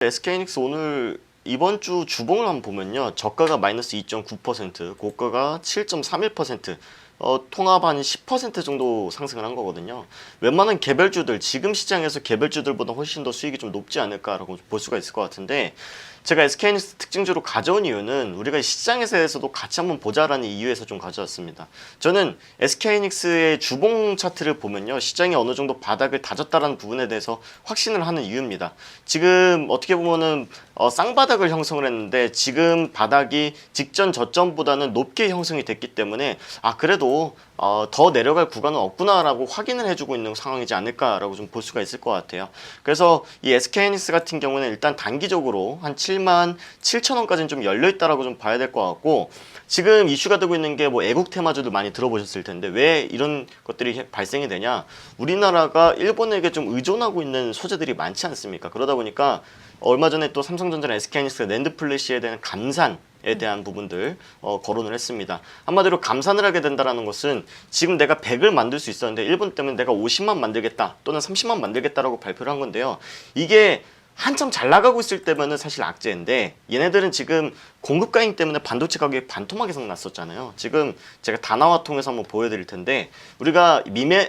SK하이닉스 오늘 이번 주 주봉을 한번 보면요, 저가가 마이너스 2.9%, 고가가 7.31%, 통합 한 10% 정도 상승을 한 거거든요. 웬만한 개별주들, 지금 시장에서 개별주들보다 훨씬 더 수익이 좀 높지 않을까라고 볼 수가 있을 것 같은데, 제가 SK하이닉스 특징주로 가져온 이유는 우리가 시장에서도 같이 한번 보자라는 이유에서 좀 가져왔습니다. 저는 SK하이닉스의 주봉 차트를 보면요, 시장이 어느 정도 바닥을 다졌다라는 부분에 대해서 확신을 하는 이유입니다. 지금 어떻게 보면은 쌍바닥을 형성을 했는데, 지금 바닥이 직전 저점보다는 높게 형성이 됐기 때문에 그래도 더 내려갈 구간은 없구나라고 확인을 해주고 있는 상황이지 않을까라고 좀 볼 수가 있을 것 같아요. 그래서 이 SK하이닉스 같은 경우는 일단 단기적으로 한 7만 7천 원까지는 좀 열려있다라고 좀 봐야 될 것 같고, 지금 이슈가 되고 있는 게 뭐 애국 테마주들 많이 들어보셨을 텐데, 왜 이런 것들이 발생이 되냐, 우리나라가 일본에게 좀 의존하고 있는 소재들이 많지 않습니까? 그러다 보니까 얼마 전에 또 삼성전자나 SK하이닉스가 낸드 플래시에 대한 감산에 대한 부분들 거론을 했습니다. 한마디로 감산을 하게 된다는 것은, 지금 내가 100을 만들 수 있었는데 일본 때문에 내가 50만 만들겠다 또는 30만 만들겠다라고 발표를 한 건데요. 이게 한참 잘 나가고 있을 때면은 사실 악재인데, 얘네들은 지금 공급 과잉 때문에 반도체 가격이 반토막이 났었잖아요. 지금 제가 다나와 통해서 한번 보여드릴 텐데, 우리가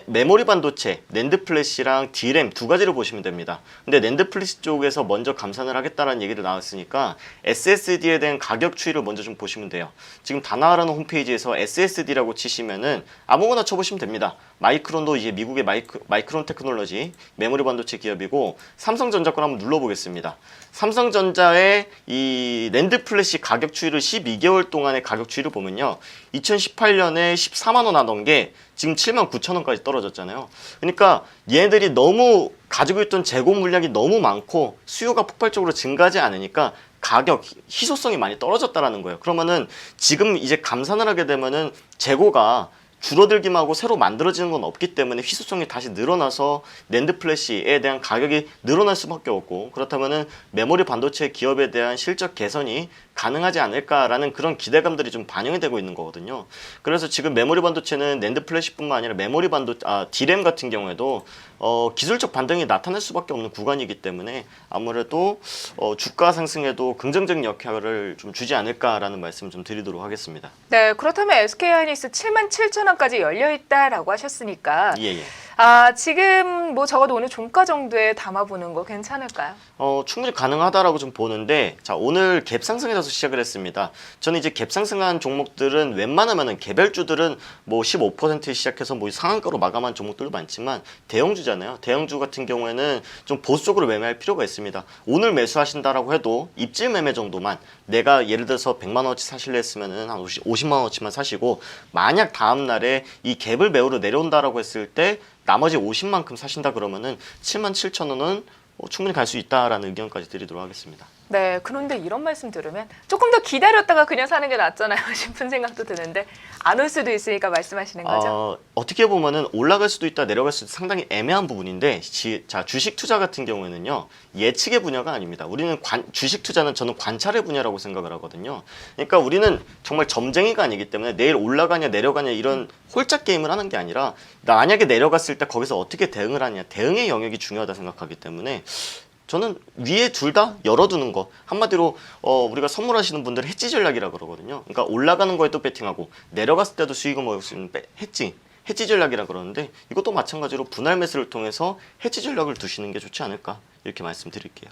메모리 반도체, 낸드 플래시랑 D램 두 가지를 보시면 됩니다. 근데 낸드 플래시 쪽에서 먼저 감산을 하겠다라는 얘기를 나왔으니까 SSD에 대한 가격 추이를 먼저 좀 보시면 돼요. 지금 다나와라는 홈페이지에서 SSD라고 치시면은 아무거나 쳐보시면 됩니다. 마이크론도 이제 미국의 마이크론 테크놀로지 메모리 반도체 기업이고, 삼성전자 걸 한번 눌러보겠습니다. 삼성전자의 이 낸드 플래시 가격 추이를 12개월 동안의 가격 추이를 보면요, 2018년에 14만 원 하던 게 지금 7만 9천 원까지 떨어졌잖아요. 그러니까 얘네들이 너무 가지고 있던 재고 물량이 너무 많고 수요가 폭발적으로 증가하지 않으니까 가격, 희소성이 많이 떨어졌다라는 거예요. 그러면은 지금 이제 감산을 하게 되면은 재고가 줄어들기만 하고 새로 만들어지는 건 없기 때문에 희소성이 다시 늘어나서 낸드 플래시에 대한 가격이 늘어날 수밖에 없고, 그렇다면은 메모리 반도체 기업에 대한 실적 개선이 가능하지 않을까라는 그런 기대감들이 좀 반영이 되고 있는 거거든요. 그래서 지금 메모리 반도체는 낸드 플래시뿐만 아니라 D램 같은 경우에도 기술적 반등이 나타날 수밖에 없는 구간이기 때문에 아무래도 주가 상승에도 긍정적인 역할을 좀 주지 않을까라는 말씀을 좀 드리도록 하겠습니다. 네, 그렇다면 SK하이닉스 7만 7천 원까지 열려있다라고 하셨으니까 예. 지금 뭐 적어도 오늘 종가 정도에 담아보는 거 괜찮을까요? 충분히 가능하다라고 좀 보는데, 자, 오늘 갭 상승에서 시작을 했습니다. 저는 이제 갭 상승한 종목들은 웬만하면은 개별주들은 뭐 15% 시작해서 뭐 상한가로 마감한 종목들도 많지만, 대형주잖아요. 대형주 같은 경우에는 좀 보수적으로 매매할 필요가 있습니다. 오늘 매수하신다라고 해도 입질 매매 정도만, 내가 예를 들어서 100만 원어치 사실래 했으면은 한 50만 원어치만 사시고, 만약 다음 날에 이 갭을 메우러 내려온다라고 했을 때 나머지 50만큼 사신다 그러면은 7만 7천 원은 충분히 갈 수 있다라는 의견까지 드리도록 하겠습니다. 네, 그런데 이런 말씀 들으면 조금 더 기다렸다가 그냥 사는 게 낫잖아요 싶은 생각도 드는데, 안 올 수도 있으니까 말씀하시는 거죠? 어떻게 보면은 올라갈 수도 있다 내려갈 수도 상당히 애매한 부분인데, 자, 주식 투자 같은 경우에는요, 예측의 분야가 아닙니다. 우리는 주식 투자는 저는 관찰의 분야라고 생각을 하거든요. 그러니까 우리는 정말 점쟁이가 아니기 때문에 내일 올라가냐 내려가냐 이런 홀짝 게임을 하는 게 아니라, 만약에 내려갔을 때 거기서 어떻게 대응을 하냐, 대응의 영역이 중요하다 생각하기 때문에 저는 위에 둘 다 열어두는 거, 한마디로 우리가 선물하시는 분들 해지 전략이라 그러거든요. 그러니까 올라가는 거에 또 배팅하고 내려갔을 때도 수익을 먹을 수 있는 해지 전략이라 그러는데, 이것도 마찬가지로 분할 매수를 통해서 해지 전략을 두시는 게 좋지 않을까, 이렇게 말씀드릴게요.